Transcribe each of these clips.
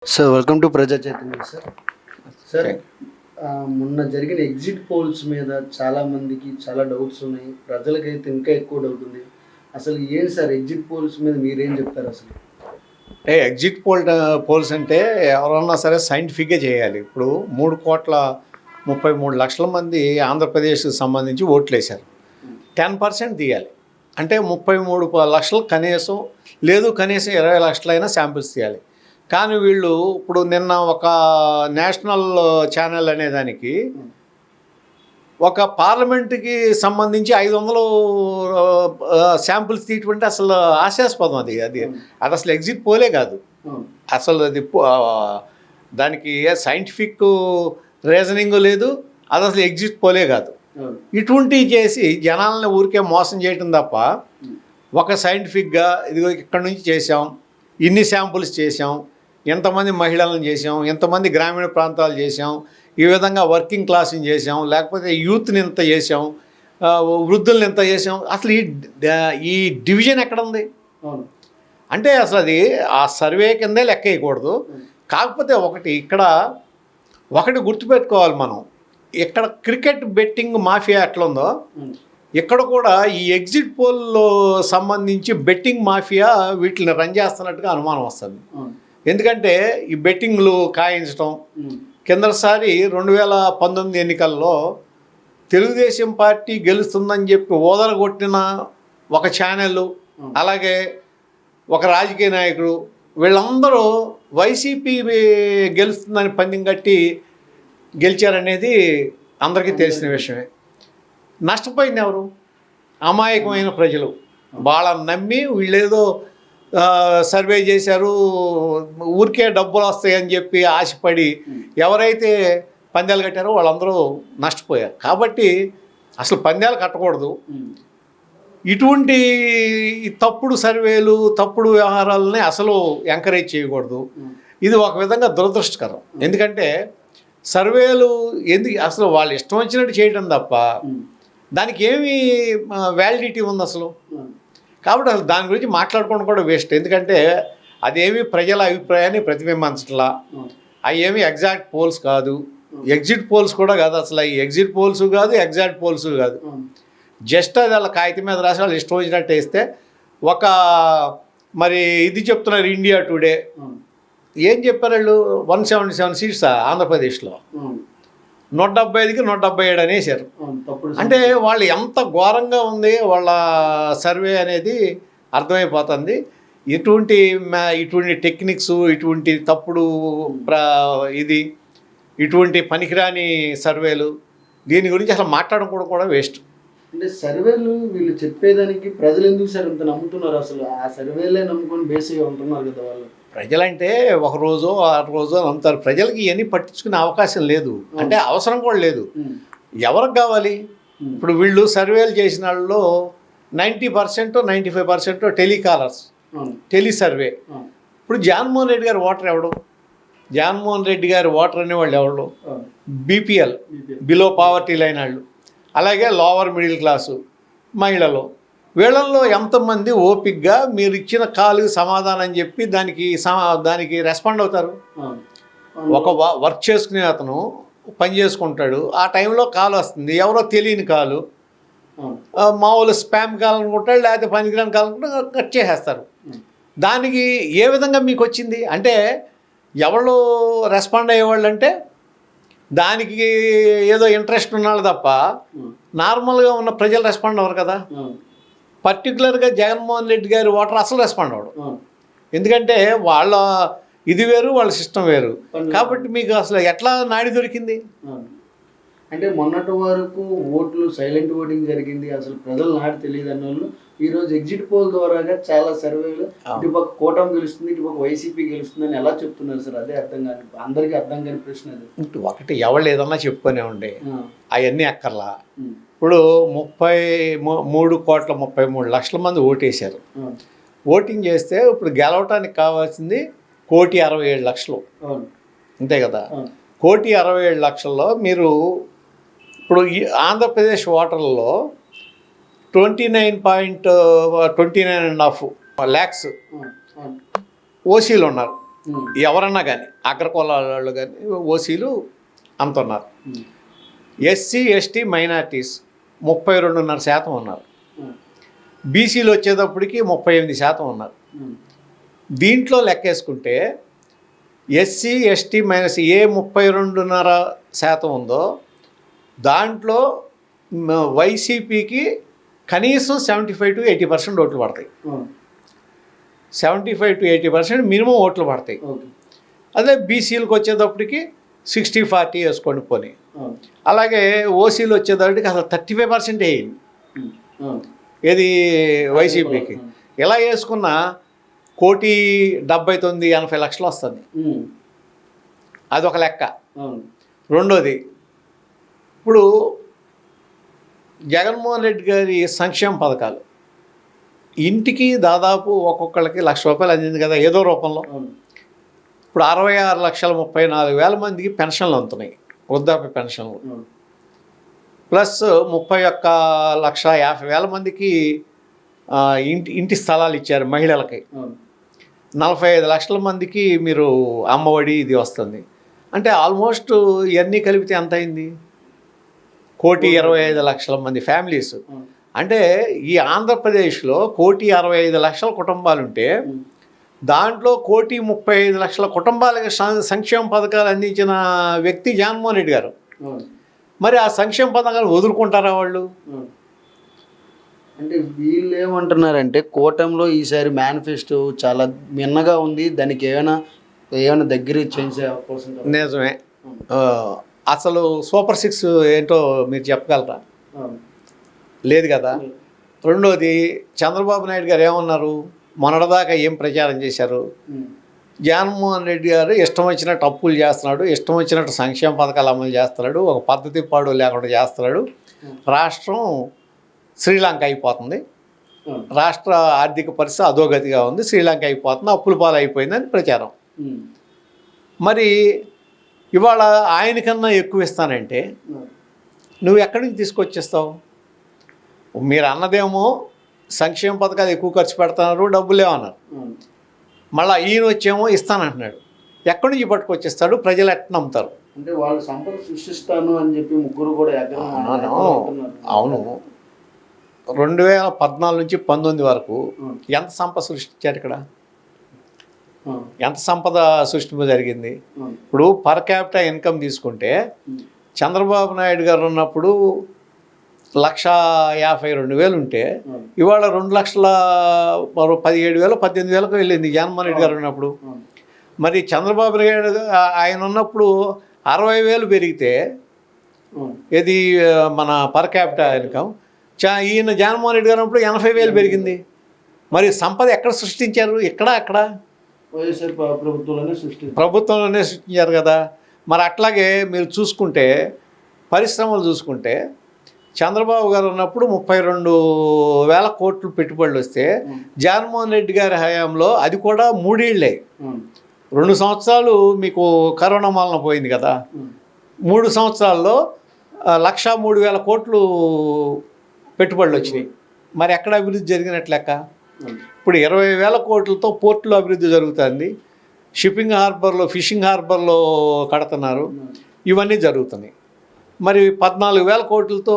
Sir welcome to ప్రజా Chaitanya sir. Sir మొన్న జరిగిన ఎగ్జిట్ పోల్స్ మీద చాలామందికి చాలా డౌట్స్ ఉన్నాయి. ప్రజలకైతే ఇంకా ఎక్కువ డౌట్ ఉంది. అసలు ఏంటి సార్ ఎగ్జిట్ పోల్స్ మీద మీరేం చెప్తారు అసలు? ఎగ్జిట్ పోల్స్ అంటే ఎవరన్నా సరే సైంటిఫిక్గా చేయాలి. ఇప్పుడు 3,33,00,000 మంది ఆంధ్రప్రదేశ్కి సంబంధించి ఓట్లు వేశారు. 10% తీయాలి అంటే 33 లక్షలు కనీసం, లేదు కనీసం 20 లక్షలైనా శాంపిల్స్ తీయాలి. కానీ వీళ్ళు ఇప్పుడు నిన్న ఒక నేషనల్ ఛానల్ అనేదానికి ఒక పార్లమెంటుకి సంబంధించి 500 శాంపిల్స్ తీయటం అసలు హాస్యాస్పదం. అది అసలు ఎగ్జిట్ పోలే కాదు. అసలు అది దానికి సైంటిఫిక్ రీజనింగ్ లేదు. అది అసలు ఎగ్జిట్ పోలే కాదు. ఇటువంటివి చేసి జనాలని ఊరికే మోసం చేయటం తప్ప ఒక సైంటిఫిక్గా ఇదిగో ఇక్కడ నుంచి చేసాం, ఇన్ని శాంపుల్స్ చేసాం, ఎంతమంది మహిళలను చేసాం, ఎంతమంది గ్రామీణ ప్రాంతాలు చేసాం, ఈ విధంగా వర్కింగ్ క్లాస్ని చేసాం, లేకపోతే యూత్ని ఎంత చేసాం, వృద్ధుల్ని ఎంత చేసాం, అసలు ఈ డివిజన్ ఎక్కడ ఉంది అంటే అసలు అది ఆ సర్వే కిందే లెక్క వేయకూడదు. కాకపోతే ఒకటి గుర్తుపెట్టుకోవాలి మనం. ఇక్కడ క్రికెట్ బెట్టింగ్ మాఫియా ఎట్లుందో ఇక్కడ కూడా ఈ ఎగ్జిట్ పోల్లో సంబంధించి బెట్టింగ్ మాఫియా వీటిని రన్ చేస్తున్నట్టుగా అనుమానం వస్తుంది. ఎందుకంటే ఈ బెట్టింగ్లు కాయించడం, కిందసారి 2019 ఎన్నికల్లో తెలుగుదేశం పార్టీ గెలుస్తుందని చెప్పి ఓదరగొట్టిన ఒక ఛానల్, అలాగే ఒక రాజకీయ నాయకుడు, వీళ్ళందరూ వైసీపీ గెలుస్తుందని పందెం కట్టి గెలిచారనేది అందరికీ తెలిసిన విషయమే. నష్టపోయింది ఎవరు? అమాయకమైన ప్రజలు. వాళ్ళని నమ్మి వీళ్ళేదో సర్వే చేశారు, ఊరికే డబ్బులు వస్తాయని చెప్పి ఆశపడి ఎవరైతే పందాలు కట్టారో వాళ్ళందరూ నష్టపోయారు. కాబట్టి అసలు పందాలు కట్టకూడదు. ఇటువంటి తప్పుడు సర్వేలు, తప్పుడు వ్యవహారాలని అసలు ఎంకరేజ్ చేయకూడదు. ఇది ఒక విధంగా దురదృష్టకరం. ఎందుకంటే సర్వేలు అసలు వాళ్ళు ఇష్టం వచ్చినట్టు చేయడం తప్ప దానికి ఏమి వ్యాలిడిటీ ఉంది అసలు? కాబట్టి అసలు దాని గురించి మాట్లాడుకోవడం కూడా వేస్ట్. ఎందుకంటే అదేమి ప్రజల అభిప్రాయాన్ని ప్రతిబింబించట్లా. అవి ఏమి ఎగ్జాక్ట్ పోల్స్ కాదు, ఎగ్జిట్ పోల్స్ కూడా కాదు. అసలు ఈ ఎగ్జిట్ పోల్స్ కాదు, ఎగ్జాక్ట్ పోల్స్ కాదు. జస్ట్ అది వాళ్ళ కాగితం మీద రాసి వాళ్ళు ఇష్టం వచ్చినట్టు వేస్తే మరి ఇది చెప్తున్నారు ఇండియా టుడే. ఏం చెప్పారు వాళ్ళు? 177 సీట్స్ ఆంధ్రప్రదేశ్లో 175కి 177 అనేసారు. అంటే వాళ్ళు ఎంత ఘోరంగా ఉంది వాళ్ళ సర్వే అనేది అర్థమైపోతుంది. ఇటువంటి టెక్నిక్స్, ఇటువంటి తప్పుడు ఇటువంటి పనికిరాని సర్వేలు, దీని గురించి అసలు మాట్లాడడం కూడా వేస్ట్. అంటే సర్వేలు వీళ్ళు చెప్పేదానికి ప్రజలు ఎందుకు సార్ ఇంత నమ్ముతున్నారు? అసలు ఆ సర్వేలే నమ్ముకొని బేసిక్గా ఉంటున్నారు కదా వాళ్ళు. ప్రజలంటే ఒక రోజు 6 రోజు నమ్ముతారు. ప్రజలకి ఇవన్నీ పట్టించుకునే అవకాశం లేదు, అంటే అవసరం కూడా లేదు. ఎవరికి కావాలి? ఇప్పుడు వీళ్ళు సర్వేలు చేసిన వాళ్ళలో 90% 95% టెలికాలర్స్, టెలి సర్వే. ఇప్పుడు జగన్మోహన్ రెడ్డి గారు ఓటర్ ఎవడు? జగన్మోహన్ రెడ్డి గారు ఓటర్ అనేవాళ్ళు ఎవరు? బీపీఎల్, బిలో పావర్టీ లైన్ వాళ్ళు, అలాగే లోవర్ మిడిల్ క్లాసు మహిళలు. వీళ్ళల్లో ఎంతమంది ఓపిక్గా మీరు ఇచ్చిన కాలుకి సమాధానం చెప్పి దానికి రెస్పాండ్ అవుతారు? ఒక వర్క్ చేసుకునే అతను పని చేసుకుంటాడు, ఆ టైంలో కాల్ వస్తుంది, ఎవరో తెలియని కాలు, మామూలు స్పామ్ కాల్ అనుకుంటాడు, లేకపోతే పనికిరాని కాల్ అనుకుంటే కట్ చేసేస్తారు. దానికి ఏ విధంగా మీకు వచ్చింది అంటే ఎవరు రెస్పాండ్ అయ్యేవాళ్ళు అంటే దానికి ఏదో ఇంట్రెస్ట్ ఉన్నాళ్ళు తప్ప నార్మల్గా ఉన్న ప్రజలు రెస్పాండ్ అవ్వరు కదా. పర్టికులర్గా జగన్మోహన్ రెడ్డి గారి ఓటర్ అసలు రెస్పాండ్ అవ్వడు. ఎందుకంటే వాళ్ళ ఇది వేరు, వాళ్ళ సిస్టమ్ వేరు. కాబట్టి మీకు అసలు ఎట్లా నాడి దొరికింది? అంటే మొన్నటి వరకు ఓట్లు సైలెంట్ ఓటింగ్ జరిగింది, అసలు ప్రజలు నాడి తెలియదు అన్న వాళ్ళు ఈరోజు ఎగ్జిట్ పోల్ ద్వారాగా చాలా సర్వేలు ఇటుపక్క కూటమి గెలుస్తుంది, ఇటుపక్క వైసీపీ గెలుస్తుంది అని ఎలా చెప్తున్నారు సార్? అదే అర్థం కాని, అందరికీ అర్థం కాని ప్రశ్న అది. ఒకటి ఎవరు ఏదన్నా చెప్పుకునే ఉండే అవన్నీ అక్కర్లా. ఇప్పుడు 3,33,00,000 మంది ఓటేశారు. ఓటింగ్ చేస్తే ఇప్పుడు గెలవటానికి కావాల్సింది 1,67,00,000. అంతే కదా. 1,67,00,000లో మీరు ఇప్పుడు ఆంధ్రప్రదేశ్ ఓటర్లలో 29.29.5 lakhs ఓసీలు ఉన్నారు. ఎవరన్నా కానీ అగ్రకులాల వాళ్ళు కానీ ఓసీలు అంత ఉన్నారు. ఎస్సీ ఎస్టీ మైనార్టీస్ 32.5% ఉన్నారు. బీసీలు వచ్చేటప్పటికి 38% ఉన్నారు. దీంట్లో లెక్కేసుకుంటే ఎస్సీ ఎస్టీ మైనస్ ఏ 32.5% ఉందో దాంట్లో వైసీపీకి కనీసం 75 to 80% ఓట్లు పడతాయి. 75 to 80% మినిమం ఓట్లు పడతాయి. అదే బీసీలకు వచ్చేటప్పటికి 60-40 వేసుకోండి పోనీ. అలాగే ఓసీలు వచ్చేటప్పటికి అసలు 35% వేయండి ఏది వైసీపీకి. ఇలా వేసుకున్న 1,79,80,00,000 వస్తుంది. అదొక లెక్క. రెండోది, ఇప్పుడు జగన్మోహన్ రెడ్డి గారి సంక్షేమ పథకాలు ఇంటికి దాదాపు ఒక్కొక్కళ్ళకి ₹1,00,000 అందింది కదా ఏదో రూపంలో. ఇప్పుడు 66,34,000 మందికి పెన్షన్లు అందుతున్నాయి, వృద్ధాప్య పెన్షన్లు. ప్లస్ 31,50,000 మందికి ఇంటి స్థలాలు ఇచ్చారు మహిళలకి. 45 లక్షల మందికి మీరు అమ్మఒడి ఇది వస్తుంది. అంటే ఆల్మోస్ట్ ఇవన్నీ కలిపితే ఎంత అయింది? 1,25,00,000 మంది ఫ్యామిలీస్. అంటే ఈ ఆంధ్రప్రదేశ్లో 1,65,00,000 కుటుంబాలు ఉంటే దాంట్లో 1,35,00,000 కుటుంబాలకి సంక్షేమ పథకాలు అందించిన వ్యక్తి జగన్మోహన్ రెడ్డి గారు. మరి ఆ సంక్షేమ పథకాలు వదులుకుంటారా వాళ్ళు? అంటే వీళ్ళు ఏమంటున్నారంటే కూటమిలో ఈసారి మేనిఫెస్టో చాలా మిన్నగా ఉంది, దానికి ఏమైనా దగ్గర చేసే అవకాశం. నిజమే. అసలు సూపర్ 6 ఏంటో మీరు చెప్పగలరా? లేదు కదా. రెండోది, చంద్రబాబు నాయుడు గారు ఏమన్నారు? మొన్నటిదాకా ఏం ప్రచారం చేశారు? జగన్మోహన్ రెడ్డి గారు ఇష్టం వచ్చినట్టు అప్పులు చేస్తున్నాడు, ఇష్టం వచ్చినట్టు సంక్షేమ పథకాలు అమలు చేస్తున్నాడు, ఒక పద్ధతి పాడు లేకుండా చేస్తున్నాడు, రాష్ట్రం శ్రీలంక అయిపోతుంది, రాష్ట్ర ఆర్థిక పరిస్థితి అధోగతిగా ఉంది, శ్రీలంక అయిపోతుంది, అప్పుల పాలు అయిపోయిందని ప్రచారం. మరి ఇవాళ ఆయనకన్నా ఎక్కువ ఇస్తానంటే నువ్వు ఎక్కడి నుంచి తీసుకొచ్చేస్తావు? మీరు అన్నదేమో సంక్షేమ పథకాలు ఎక్కువ ఖర్చు పెడుతున్నారు, డబ్బులు ఏమన్నారు. మళ్ళీ ఈయన వచ్చేమో ఇస్తానంటున్నాడు. ఎక్కడి నుంచి పట్టుకొచ్చేస్తాడు? ప్రజలు ఎట్లా నమ్ముతారు? అంటే వాళ్ళు సంపద సృష్టిస్తాను అని చెప్పి ముగ్గురు కూడా అవును. 2014 నుంచి 19 వరకు ఎంత సంపద సృష్టించారు ఇక్కడ? ఎంత సంపద సృష్టి జరిగింది? ఇప్పుడు పర్ క్యాపిటల్ ఇన్కమ్ తీసుకుంటే చంద్రబాబు నాయుడు గారు ఉన్నప్పుడు 1,52,000 ఉంటే ఇవాళ 2,17,000 18,000 వెళ్ళింది జగన్మోహన్ రెడ్డి గారు ఉన్నప్పుడు. మరి చంద్రబాబు నాయుడు ఆయన ఉన్నప్పుడు 60,000 పెరిగితే ఇది మన పర్ క్యాపిటల్ ఇన్కమ్. ఈయన జగన్మోహన్ రెడ్డి గారు ఉన్నప్పుడు 80,000 పెరిగింది. మరి సంపద ఎక్కడ సృష్టించారు? అక్కడ వైఎస్ఆర్ ప్రభుత్వంలోనే సృష్టించారు కదా. మరి అట్లాగే మీరు చూసుకుంటే పరిశ్రమలు చూసుకుంటే చంద్రబాబు గారు ఉన్నప్పుడు 32,000 కోట్లు పెట్టుబడులు వస్తే జగన్మోహన్ రెడ్డి గారి హయాంలో అది కూడా 3 ఏళ్ళే. 2 సంవత్సరాలు మీకు కరోనా మూలన పోయింది కదా. 3 సంవత్సరాల్లో 1,03,000 కోట్లు పెట్టుబడులు వచ్చినాయి. మరి ఎక్కడ అభివృద్ధి జరిగినట్లు లెక్క? ఇప్పుడు 20,000 కోట్లతో పోర్టులో అభివృద్ధి జరుగుతుంది, షిప్పింగ్ హార్బర్లో ఫిషింగ్ హార్బర్లో కడుతున్నారు, ఇవన్నీ జరుగుతున్నాయి. మరి 14,000 కోట్లతో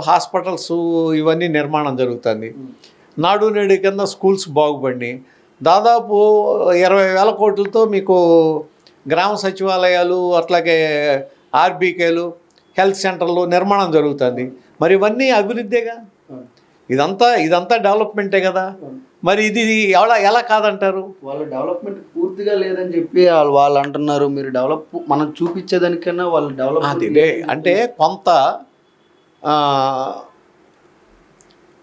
హాస్పిటల్స్ ఇవన్నీ నిర్మాణం జరుగుతుంది. నాడు నేడు కింద స్కూల్స్ బాగుపడినాయి. దాదాపు 20,000 కోట్లతో మీకు గ్రామ సచివాలయాలు అట్లాగే ఆర్బీకేలు హెల్త్ సెంటర్లు నిర్మాణం జరుగుతుంది. మరి ఇవన్నీ అభివృద్ధేగా. ఇదంతా డెవలప్మెంటే కదా. మరి ఇది ఎలా కాదంటారు? వాళ్ళ డెవలప్మెంట్ పూర్తిగా లేదని చెప్పి వాళ్ళు అంటున్నారు. మీరు మనం చూపించేదానికన్నా వాళ్ళు డెవలప్ అంటే కొంత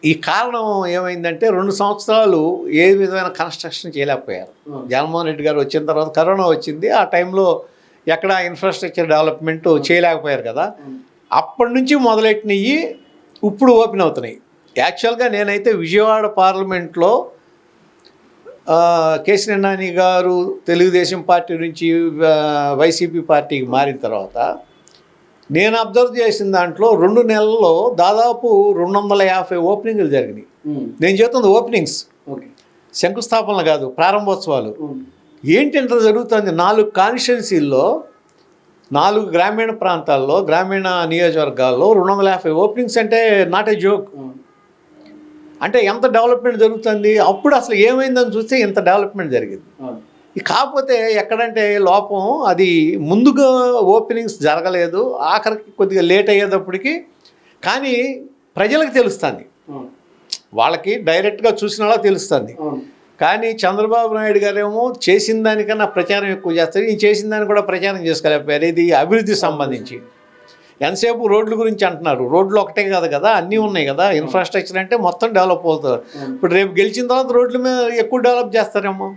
ఈ కారణం ఏమైందంటే 2 సంవత్సరాలు ఏ విధమైన కన్స్ట్రక్షన్ చేయలేకపోయారు. జగన్మోహన్ రెడ్డి గారు వచ్చిన తర్వాత కరోనా వచ్చింది. ఆ టైంలో ఎక్కడ ఇన్ఫ్రాస్ట్రక్చర్ డెవలప్మెంట్ చేయలేకపోయారు కదా. అప్పటి నుంచి మొదలెట్టినవి ఇప్పుడు ఓపెన్ అవుతున్నాయి. యాక్చువల్గా నేనైతే విజయవాడ పార్లమెంట్లో కేసీఆర్ నాని గారు తెలుగుదేశం పార్టీ నుంచి వైసీపీ పార్టీకి మారిన తర్వాత నేను అబ్జర్వ్ చేసిన దాంట్లో 2 నెలల్లో దాదాపు 250 ఓపెనింగ్లు జరిగినాయి. నేను చెప్తుంది ఓపెనింగ్స్, శంకుస్థాపనలు కాదు, ప్రారంభోత్సవాలు. ఏంటి ఇంత జరుగుతుంది? 4 కాన్స్టిట్యున్సీల్లో 4 గ్రామీణ ప్రాంతాల్లో, గ్రామీణ నియోజకవర్గాల్లో 250 ఓపెనింగ్స్ అంటే నాట్ ఏ జోక్. అంటే ఎంత డెవలప్మెంట్ జరుగుతుంది? అప్పుడు అసలు ఏమైందని చూస్తే ఇంత డెవలప్మెంట్ జరిగింది. కాకపోతే ఎక్కడంటే లోపం, అది ముందుగా ఓపెనింగ్స్ జరగలేదు, ఆఖరికి కొద్దిగా లేట్ అయ్యేటప్పటికి. కానీ ప్రజలకు తెలుస్తుంది, వాళ్ళకి డైరెక్ట్గా చూసిన వాళ్ళకి తెలుస్తుంది. కానీ చంద్రబాబు నాయుడు గారేమో చేసిన దానికన్నా ప్రచారం ఎక్కువ చేస్తారు. ఈ చేసిన దాన్ని కూడా ప్రచారం చేసుకోలేకపోయారు. ఇది అభివృద్ధికి సంబంధించి ఎంతసేపు రోడ్ల గురించి అంటున్నారు. రోడ్లు ఒకటే కాదు కదా, అన్నీ ఉన్నాయి కదా. ఇన్ఫ్రాస్ట్రక్చర్ అంటే మొత్తం డెవలప్ అవుతుంది. ఇప్పుడు రేపు గెలిచిన తర్వాత రోడ్ల మీద ఎక్కువ డెవలప్ చేస్తారేమో.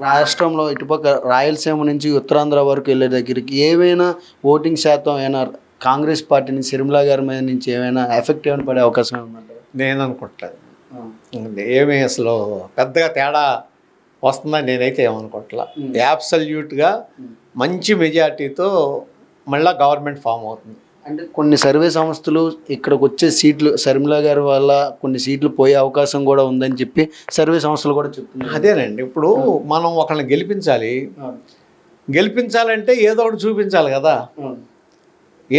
రాష్ట్రంలో ఇటుపక్క రాయలసీమ నుంచి ఉత్తరాంధ్ర వరకు వెళ్ళే దగ్గరికి ఏమైనా ఓటింగ్ శాతం ఏమైనా కాంగ్రెస్ పార్టీ నుంచి షర్మిల గారి మీద నుంచి ఏమైనా ఎఫెక్ట్ ఏమైనా పడే అవకాశం ఉందంటారు? నేను అనుకుంటలేదు. ఏమీ అసలు పెద్దగా తేడా వస్తుందని నేనైతే ఏమనుకోవట్లా. యాబ్సల్యూట్గా మంచి మెజార్టీతో మళ్ళీ గవర్నమెంట్ ఫామ్ అవుతుంది. అంటే కొన్ని సర్వే సంస్థలు ఇక్కడికి వచ్చే సీట్లు షర్మిల గారి వల్ల కొన్ని సీట్లు పోయే అవకాశం కూడా ఉందని చెప్పి సర్వే సంస్థలు కూడా చెప్తున్నాయి. అదేనండి, ఇప్పుడు మనం ఒకళ్ళని గెలిపించాలంటే ఏదో ఒకటి చూపించాలి కదా.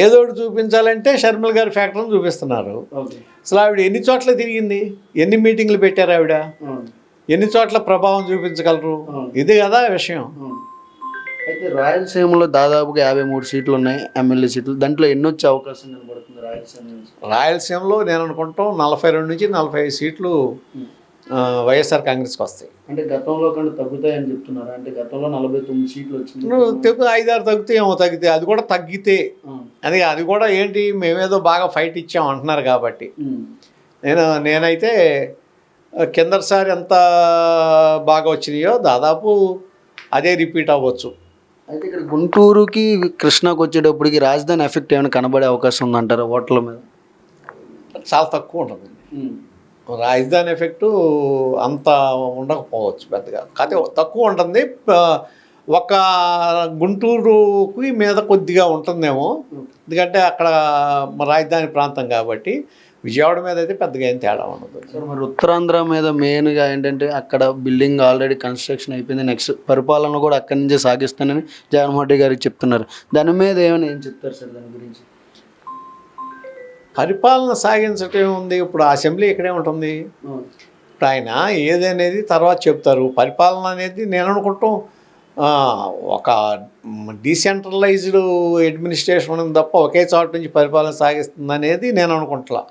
ఏదో ఒకటి చూపించాలంటే షర్మిల గారి ఫ్యాక్టరీని చూపిస్తున్నారు. అసలు ఆవిడ ఎన్ని చోట్ల తిరిగింది, ఎన్ని మీటింగ్లు పెట్టారు, ఆవిడ ఎన్ని చోట్ల ప్రభావం చూపించగలరు? ఇది కదా విషయం. అయితే రాయలసీమలో దాదాపుగా 53 సీట్లు ఉన్నాయి, ఎమ్మెల్యే సీట్లు. దాంట్లో ఎన్ని వచ్చే అవకాశం కనబడుతుంది రాయలసీమ నుంచి? రాయలసీమలో నేను అనుకుంటాం 42 నుంచి 45 సీట్లు వైఎస్ఆర్ కాంగ్రెస్కి వస్తాయి. అంటే గతంలో కంటే తగ్గుతాయని చెప్తున్నారు. అంటే గతంలో 49 సీట్లు వచ్చింది, 5-6 తగ్గితే ఏమో తగ్గితే, అది కూడా తగ్గితే అది కూడా ఏంటి, మేమేదో బాగా ఫైట్ ఇచ్చాం అంటున్నారు కాబట్టి. నేనైతే కిందసారి ఎంత బాగా వచ్చినాయో దాదాపు అదే రిపీట్ అవ్వచ్చు. అయితే ఇక్కడ గుంటూరుకి కృష్ణాకి వచ్చేటప్పటికి రాజధాని ఎఫెక్ట్ ఏమైనా కనబడే అవకాశం ఉందంటారా ఓట్ల మీద? చాలా తక్కువ ఉంటుంది. రాజధాని ఎఫెక్టు అంత ఉండకపోవచ్చు పెద్దగా, కాకపోతే తక్కువ ఉంటుంది. ఒక గుంటూరుకి మీద కొద్దిగా ఉంటుందేమో, ఎందుకంటే అక్కడ రాజధాని ప్రాంతం కాబట్టి. విజయవాడ మీద అయితే పెద్దగా ఏం తేడా ఉండదు. సార్, మరి ఉత్తరాంధ్ర మీద మెయిన్గా ఏంటంటే అక్కడ బిల్డింగ్ ఆల్రెడీ కన్స్ట్రక్షన్ అయిపోయింది, నెక్స్ట్ పరిపాలన కూడా అక్కడి నుంచే సాగిస్తానని జగన్మోహన్ రెడ్డి గారికి చెప్తున్నారు. దాని మీద ఏమైనా ఏం చెప్తారు సార్ దాని గురించి? పరిపాలన సాగించటం ఉంది. ఇప్పుడు అసెంబ్లీ ఇక్కడే ఉంటుంది. ఇప్పుడు ఆయన ఏదనేది తర్వాత చెప్తారు. పరిపాలన అనేది నేను అనుకుంటాం ఒక డీసెంట్రలైజ్డ్ అడ్మినిస్ట్రేషన్ ఉంది తప్ప ఒకే చోట నుంచి పరిపాలన సాగిస్తుంది అనేది నేను అనుకుంటా.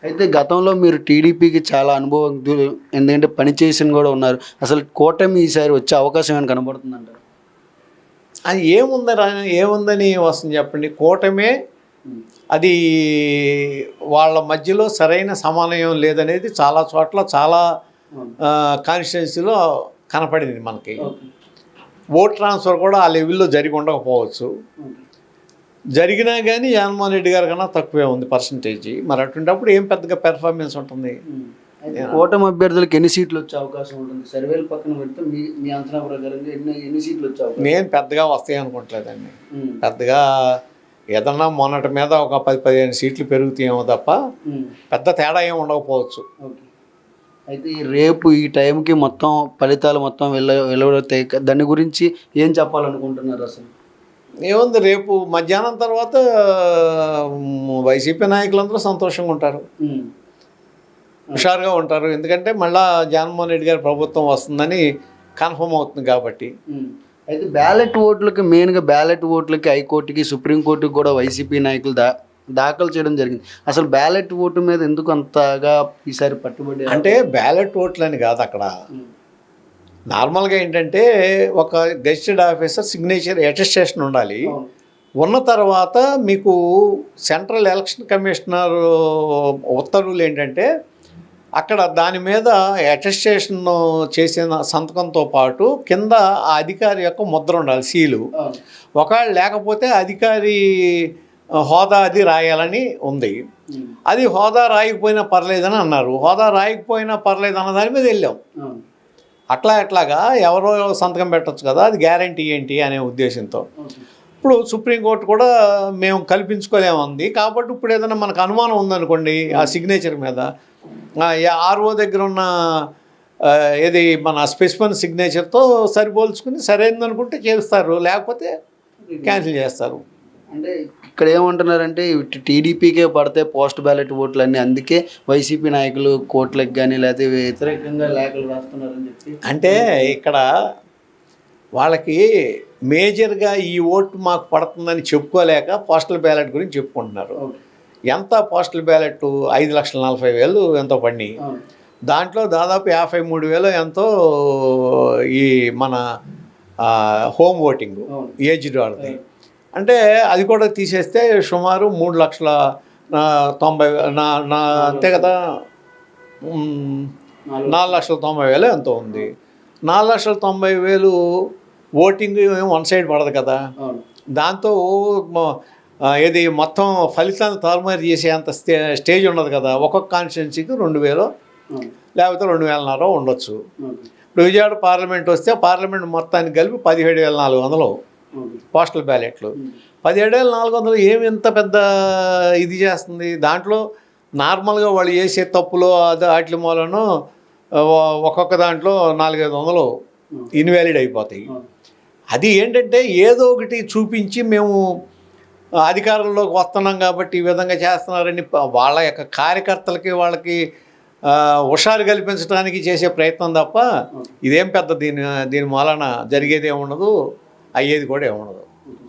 అయితే గతంలో మీరు టీడీపీకి చాలా అనుభవజ్ఞులు, ఎందుకంటే పనిచేసిన కూడా ఉన్నారు. అసలు కూటమి ఈసారి వచ్చే అవకాశం ఏమైనా కనబడుతుందంటారు? అది ఏముందని వస్తుంది చెప్పండి. కూటమే అది వాళ్ళ మధ్యలో సరైన సమన్వయం లేదనేది చాలా చోట్ల చాలా కాన్స్టిట్యున్సీలో కనపడింది మనకి. ఓట్ ట్రాన్స్ఫర్ కూడా ఆ లెవెల్లో జరిగి ఉండకపోవచ్చు. జరిగినా కానీ జగన్మోహన్ రెడ్డి గారి కన్నా తక్కువే ఉంది పర్సంటేజ్. మరి అటువంటిప్పుడు ఏం పెద్దగా పెర్ఫార్మెన్స్ ఉంటుంది? కూటమి అభ్యర్థులకు ఎన్ని సీట్లు వచ్చే అవకాశం ఉంటుంది? సర్వేలు పక్కన పెడితే మీ అంచనా ప్రకారంగా ఎన్ని సీట్లు వచ్చే అవకాశం? నేను పెద్దగా వస్తాయి అనుకోవట్లేదండి. పెద్దగా ఏదన్నా మొన్నటి మీద ఒక 10-15 సీట్లు పెరుగుతాయేమో తప్ప పెద్ద తేడా ఏమి ఉండకపోవచ్చు. అయితే రేపు ఈ టైంకి మొత్తం ఫలితాలు మొత్తం వెలువడతాయి. దాని గురించి ఏం చెప్పాలనుకుంటున్నారు? అసలు ఏముంది, రేపు మధ్యాహ్నం తర్వాత వైసీపీ నాయకులందరూ సంతోషంగా ఉంటారు, హుషారుగా ఉంటారు. ఎందుకంటే మళ్ళా జగన్మోహన్ రెడ్డి గారి ప్రభుత్వం వస్తుందని కన్ఫర్మ్ అవుతుంది కాబట్టి. అయితే బ్యాలెట్ ఓట్లకి మెయిన్గా బ్యాలెట్ ఓట్లకి హైకోర్టుకి సుప్రీంకోర్టుకి కూడా వైసీపీ నాయకులు దాఖలు చేయడం జరిగింది. అసలు బ్యాలెట్ ఓటు మీద ఎందుకు అంతగా ఈసారి పట్టుబడి? అంటే బ్యాలెట్ ఓట్లని కాదు, అక్కడ నార్మల్గా ఏంటంటే ఒక గెజిటెడ్ ఆఫీసర్ సిగ్నేచర్ అటెస్టేషన్ ఉండాలి. ఉన్న తర్వాత మీకు సెంట్రల్ ఎలక్షన్ కమిషనర్ ఉత్తర్వులు ఏంటంటే అక్కడ దాని మీద అటెస్టేషన్ చేసిన సంతకంతో పాటు కింద ఆ అధికారి యొక్క ముద్ర ఉండాలి, సీలు. ఒకవేళ లేకపోతే అధికారి హోదా అది రాయాలని ఉంది. అది హోదా రాయకపోయినా పర్లేదని అన్నారు. హోదా రాయకపోయినా పర్లేదు అన్న దాని మీద వెళ్ళాం. ఎట్లాగా ఎవరో సంతకం పెట్టచ్చు కదా, అది గ్యారంటీ ఏంటి అనే ఉద్దేశంతో. ఇప్పుడు సుప్రీంకోర్టు కూడా మేము కల్పించుకోలేముంది కాబట్టి ఇప్పుడు ఏదైనా మనకు అనుమానం ఉందనుకోండి ఆ సిగ్నేచర్ మీద, ఆర్ఓ దగ్గర ఉన్న ఏది మన స్పెసిఫిక్ సిగ్నేచర్తో సరిపోల్చుకుని సరైనది చేస్తారు, లేకపోతే క్యాన్సిల్ చేస్తారు. అంటే ఇక్కడ ఏమంటున్నారంటే టీడీపీకే పడితే పోస్ట్ బ్యాలెట్ ఓట్లు అన్నీ, అందుకే వైసీపీ నాయకులు కోర్టులకు కానీ లేకపోతే వ్యతిరేకంగా లేఖలు రాస్తున్నారని చెప్పి. అంటే ఇక్కడ వాళ్ళకి మేజర్గా ఈ ఓటు మాకు పడుతుందని చెప్పుకోలేక పోస్టల్ బ్యాలెట్ గురించి చెప్పుకుంటున్నారు. ఎంత పోస్టల్ బ్యాలెట్ 5,40,000 ఎంతో పడినాయి. దాంట్లో దాదాపు 53,000 ఎంతో ఈ మన హోమ్ ఓటింగ్ ఏజ్డ్ వాళ్ళది. అంటే అది కూడా తీసేస్తే సుమారు 3,90,000 అంతే కదా, 4,90,000 ఎంతో ఉంది. 4,90,000 ఓటింగ్ వన్ సైడ్ పడదు కదా. దాంతో ఏది మొత్తం ఫలితాన్ని తారుమారు చేసే అంత స్టేజ్ ఉండదు కదా. ఒక్కొక్క కాన్స్టిట్యున్సీకి 2,000 లేకపోతే 2,500 ఉండొచ్చు. ఇప్పుడు విజయవాడ పార్లమెంట్ వస్తే పార్లమెంట్ మొత్తానికి కలిపి 17,400 పోస్టల్ బ్యాలెట్లు. 17,400 ఏమి ఇంత పెద్ద ఇది చేస్తుంది? దాంట్లో నార్మల్గా వాళ్ళు చేసే తప్పులో వాటి మూలను ఒక్కొక్క దాంట్లో 400-500 ఇన్వాలిడ్ అయిపోతాయి. అది ఏంటంటే ఏదో ఒకటి చూపించి మేము అధికారంలోకి వస్తున్నాం కాబట్టి ఈ విధంగా చేస్తున్నారని వాళ్ళ యొక్క కార్యకర్తలకి వాళ్ళకి హుషారు కల్పించడానికి చేసే ప్రయత్నం తప్ప ఇదేం పెద్ద దీని మూలన జరిగేది ఏముండదు, అయ్యేది కూడా ఏముండదు.